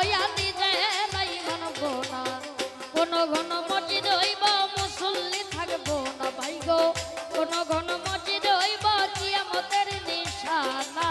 হইয়া নিজেরাই মানব না, কোন ঘন মসজিদ হইব মুসল্লি থাকবো না ভাই গো, কোন ঘন মসজিদ হইব কিয়ামতের নিশানা।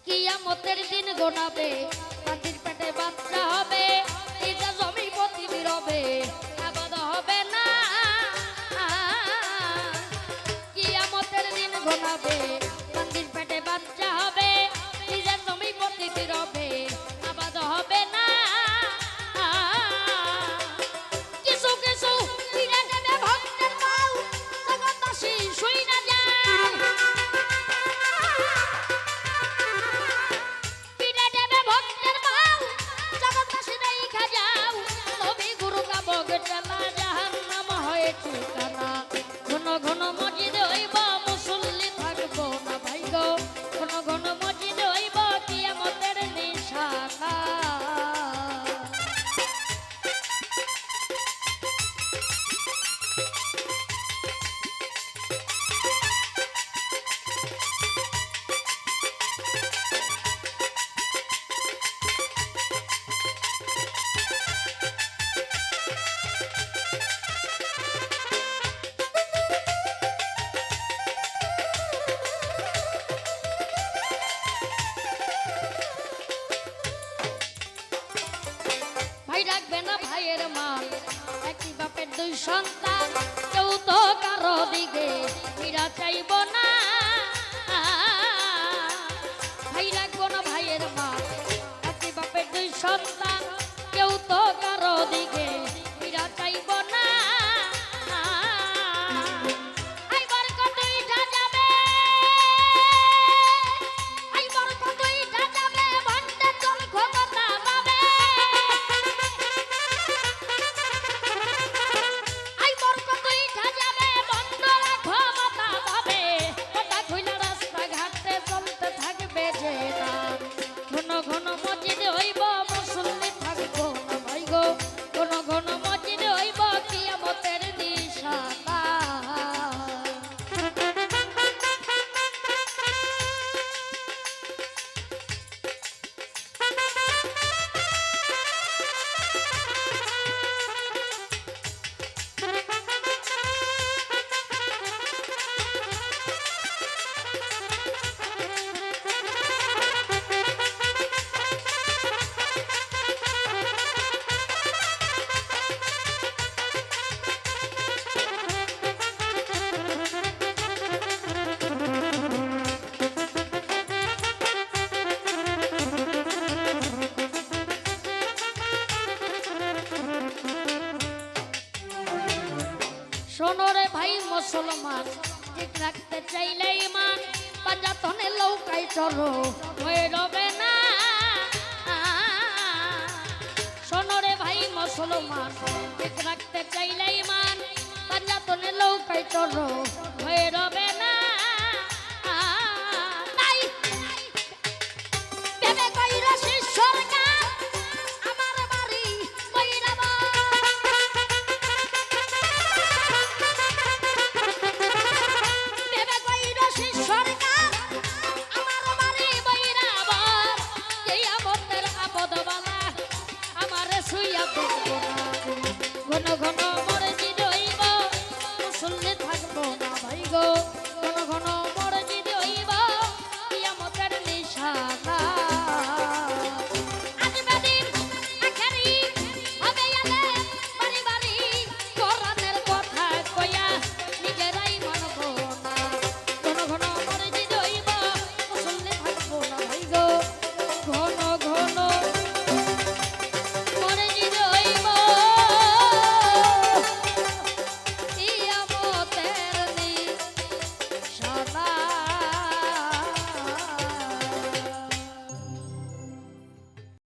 কিয়ামতের দিন গোনাবে, মাটির পেটে বাচ্চা হবে, নিজে জমি প্রতিবি রবে, আবাদ হবে না। কিয়ামতের দিন গোনাবে, মাটির পেটে বাচ্চা হবে, নিজে জমি প্রতিবি রবে, আবাদ হবে না। কিছু কিছু ফিরে দেবে ভক্তের পাও, জগৎবাসী শুই না যায়। ঘন ঘন মসজিদ হইব মুসল্লি থাকবো না ভাই গো, ঘন ঘন মসজিদ হইব কিয়ামতের নিশানা। ভাই রাখবে না ভাইয়ের মান, একই বাপের দুই সন্তান, কেউ তো কারো দিকে ফিরা চাইব না। ভাই রাখবো না ভাইয়ের মান, একই বাপের দুই সন্তান, কেউ তো কারো দিকে ফিরা চাইব না। ঘন মসজিদ হইব মুসল্লি থাকবো না ভাই গো, ঘন ঘন মসজিদ হইব কিয়ামতের নিশানা। শোনো রে ভাই মুসলমান, ঠিক রাখতে চাইলে ইমান, পাঞ্জাতনে লৌকাই চলো হয়ে রবে না। শোনো রে ভাই মুসলমান, ঠিক রাখতে চাইলে ইমান, পাঞ্জাতনে লৌকাই চলো হয়ে রবে